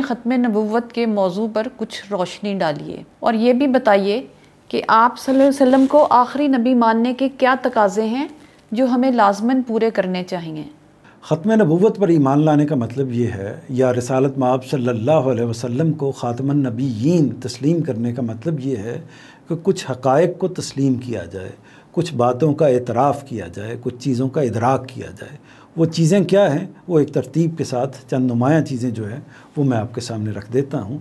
ختم نبوت کے موضوع پر کچھ روشنی ڈالیے اور یہ بھی بتائیے کہ آپ صلی اللہ علیہ وسلم کو آخری نبی ماننے کے کیا تقاضے ہیں جو ہمیں لازماً پورے کرنے چاہیے۔ ختم نبوت پر ایمان لانے کا مطلب یہ ہے، یا رسالت مآب صلی اللہ علیہ وسلم کو خاتم النبیین تسلیم کرنے کا مطلب یہ ہے کہ کچھ حقائق کو تسلیم کیا جائے، کچھ باتوں کا اعتراف کیا جائے، کچھ چیزوں کا ادراک کیا جائے۔ وہ چیزیں کیا ہیں؟ وہ ایک ترتیب کے ساتھ چند نمایاں چیزیں جو ہیں وہ میں آپ کے سامنے رکھ دیتا ہوں۔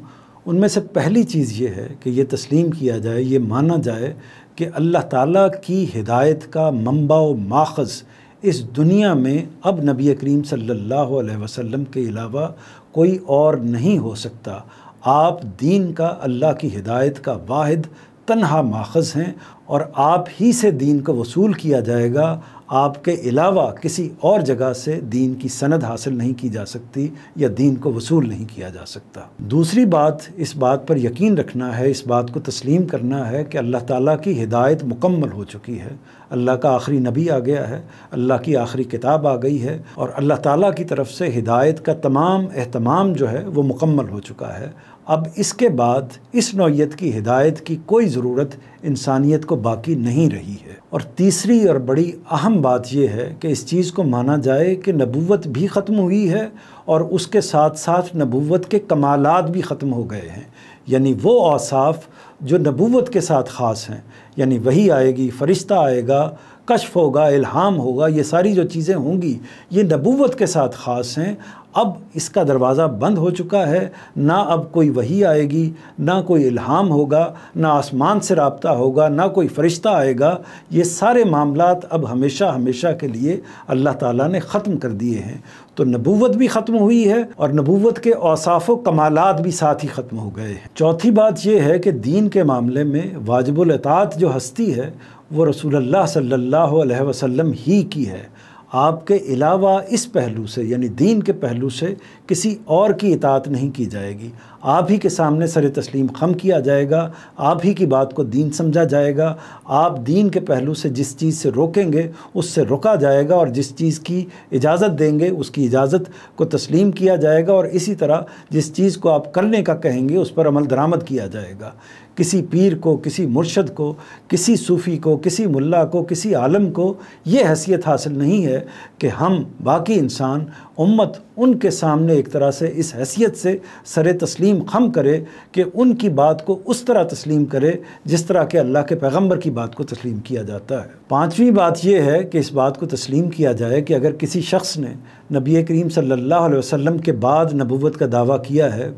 ان میں سے پہلی چیز یہ ہے کہ یہ تسلیم کیا جائے، یہ مانا جائے کہ اللہ تعالیٰ کی ہدایت کا منبع و ماخذ اس دنیا میں اب نبی کریم صلی اللہ علیہ وسلم کے علاوہ کوئی اور نہیں ہو سکتا۔ آپ دین کا، اللہ کی ہدایت کا واحد تنہا ماخذ ہیں اور آپ ہی سے دین کو وصول کیا جائے گا۔ آپ کے علاوہ کسی اور جگہ سے دین کی سند حاصل نہیں کی جا سکتی یا دین کو وصول نہیں کیا جا سکتا۔ دوسری بات، اس بات پر یقین رکھنا ہے، اس بات کو تسلیم کرنا ہے کہ اللہ تعالیٰ کی ہدایت مکمل ہو چکی ہے۔ اللہ کا آخری نبی آ گیا ہے، اللہ کی آخری کتاب آ گئی ہے اور اللہ تعالیٰ کی طرف سے ہدایت کا تمام اہتمام جو ہے وہ مکمل ہو چکا ہے۔ اب اس کے بعد اس نوعیت کی ہدایت کی کوئی ضرورت انسانیت کو باقی نہیں رہی ہے۔ اور تیسری اور بڑی اہم بات یہ ہے کہ اس چیز کو مانا جائے کہ نبوت بھی ختم ہوئی ہے اور اس کے ساتھ ساتھ نبوت کے کمالات بھی ختم ہو گئے ہیں، یعنی وہ اوصاف جو نبوت کے ساتھ خاص ہیں، یعنی وحی آئے گی، فرشتہ آئے گا، کشف ہوگا، الہام ہوگا، یہ ساری جو چیزیں ہوں گی یہ نبوت کے ساتھ خاص ہیں۔ اب اس کا دروازہ بند ہو چکا ہے، نہ اب کوئی وحی آئے گی، نہ کوئی الہام ہوگا، نہ آسمان سے رابطہ ہوگا، نہ کوئی فرشتہ آئے گا۔ یہ سارے معاملات اب ہمیشہ ہمیشہ کے لیے اللہ تعالیٰ نے ختم کر دیے ہیں۔ تو نبوت بھی ختم ہوئی ہے اور نبوت کے اوصاف و کمالات بھی ساتھ ہی ختم ہو گئے ہیں۔ چوتھی بات یہ ہے کہ دین کے معاملے میں واجب الاطاعت جو ہستی ہے وہ رسول اللہ صلی اللہ علیہ وسلم ہی کی ہے۔ آپ کے علاوہ اس پہلو سے، یعنی دین کے پہلو سے کسی اور کی اطاعت نہیں کی جائے گی۔ آپ ہی کے سامنے سر تسلیم خم کیا جائے گا، آپ ہی کی بات کو دین سمجھا جائے گا۔ آپ دین کے پہلو سے جس چیز سے روکیں گے اس سے روکا جائے گا اور جس چیز کی اجازت دیں گے اس کی اجازت کو تسلیم کیا جائے گا، اور اسی طرح جس چیز کو آپ کرنے کا کہیں گے اس پر عمل درآمد کیا جائے گا۔ کسی پیر کو، کسی مرشد کو، کسی صوفی کو، کسی ملا کو، کسی عالم کو یہ حیثیت حاصل نہیں ہے کہ ہم باقی انسان امت ان کے سامنے ایک طرح سے اس حیثیت سے سر تسلیم خم کرے کہ ان کی بات کو اس طرح تسلیم کرے جس طرح کہ اللہ کے پیغمبر کی بات کو تسلیم کیا جاتا ہے۔ پانچویں بات یہ ہے کہ اس بات کو تسلیم کیا جائے کہ اگر کسی شخص نے نبی کریم صلی اللہ علیہ وسلم کے بعد نبوت کا دعویٰ کیا ہے،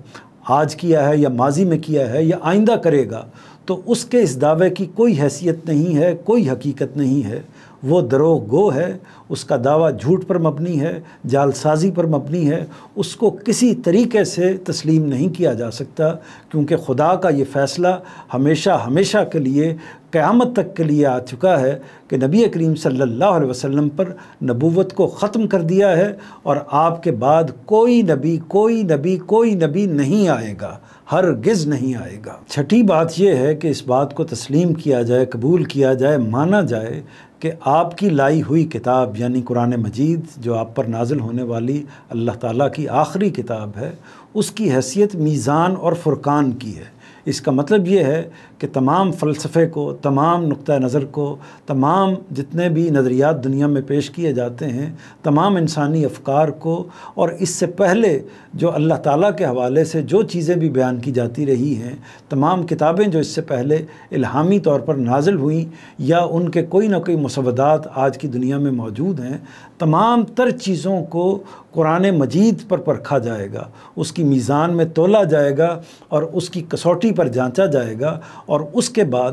آج کیا ہے یا ماضی میں کیا ہے یا آئندہ کرے گا، تو اس کے اس دعوے کی کوئی حیثیت نہیں ہے، کوئی حقیقت نہیں ہے۔ وہ دروغ گو ہے، اس کا دعویٰ جھوٹ پر مبنی ہے، جال سازی پر مبنی ہے، اس کو کسی طریقے سے تسلیم نہیں کیا جا سکتا، کیونکہ خدا کا یہ فیصلہ ہمیشہ ہمیشہ کے لیے قیامت تک کے لیے آ چکا ہے کہ نبی کریم صلی اللہ علیہ وسلم پر نبوت کو ختم کر دیا ہے اور آپ کے بعد کوئی نبی نہیں آئے گا، ہرگز نہیں آئے گا۔ چھٹی بات یہ ہے کہ اس بات کو تسلیم کیا جائے، قبول کیا جائے، مانا جائے کہ آپ کی لائی ہوئی کتاب یعنی قرآن مجید جو آپ پر نازل ہونے والی اللہ تعالیٰ کی آخری کتاب ہے، اس کی حیثیت میزان اور فرقان کی ہے۔ اس کا مطلب یہ ہے کہ تمام فلسفے کو، تمام نقطہ نظر کو، تمام جتنے بھی نظریات دنیا میں پیش کیے جاتے ہیں، تمام انسانی افکار کو، اور اس سے پہلے جو اللہ تعالیٰ کے حوالے سے جو چیزیں بھی بیان کی جاتی رہی ہیں، تمام کتابیں جو اس سے پہلے الہامی طور پر نازل ہوئیں یا ان کے کوئی نہ کوئی مسودات آج کی دنیا میں موجود ہیں، تمام تر چیزوں کو قرآن مجید پر پرکھا جائے گا، اس کی میزان میں تولا جائے گا اور اس کی کسوٹی پر جانچا جائے گا، اور اس کے بعد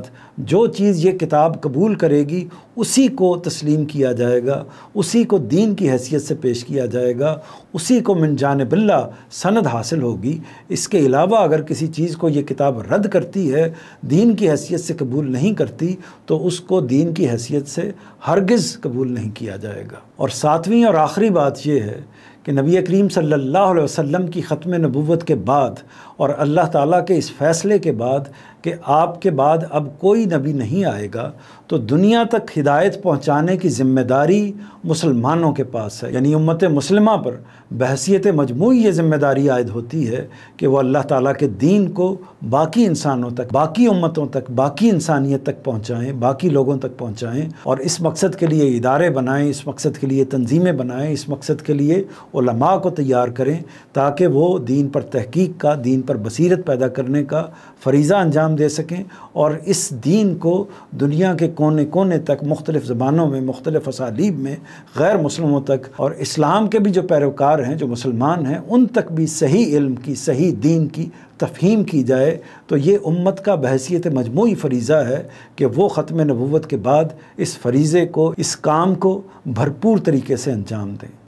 جو چیز یہ کتاب قبول کرے گی اسی کو تسلیم کیا جائے گا، اسی کو دین کی حیثیت سے پیش کیا جائے گا، اسی کو من جانب اللہ سند حاصل ہوگی۔ اس کے علاوہ اگر کسی چیز کو یہ کتاب رد کرتی ہے، دین کی حیثیت سے قبول نہیں کرتی، تو اس کو دین کی حیثیت سے ہرگز قبول نہیں کیا جائے گا۔ اور ساتویں اور آخری بات یہ ہے کہ نبی کریم صلی اللہ علیہ وسلم کی ختم نبوت کے بعد اور اللہ تعالیٰ کے اس فیصلے کے بعد کہ آپ کے بعد اب کوئی نبی نہیں آئے گا تو دنیا تک ہدایت پہنچانے کی ذمہ داری مسلمانوں کے پاس ہے، یعنی امت مسلمہ پر بحیثیت مجموعی یہ ذمہ داری عائد ہوتی ہے کہ وہ اللہ تعالیٰ کے دین کو باقی انسانوں تک، باقی امتوں تک، باقی انسانیت تک پہنچائیں، باقی لوگوں تک پہنچائیں، اور اس مقصد کے لیے ادارے بنائیں، اس مقصد کے لیے تنظیمیں بنائیں، اس مقصد کے لیے علماء کو تیار کریں تاکہ وہ دین پر تحقیق کا، دین پر بصیرت پیدا کرنے کا فریضہ انجام دے سکیں، اور اس دین کو دنیا کے کونے کونے تک مختلف زبانوں میں، مختلف اسالیب میں غیر مسلموں تک، اور اسلام کے بھی جو پیروکار ہیں، جو مسلمان ہیں، ان تک بھی صحیح علم کی، صحیح دین کی تفہیم کی جائے۔ تو یہ امت کا بحیثیت مجموعی فریضہ ہے کہ وہ ختم نبوت کے بعد اس فریضے کو، اس کام کو بھرپور طریقے سے انجام دیں۔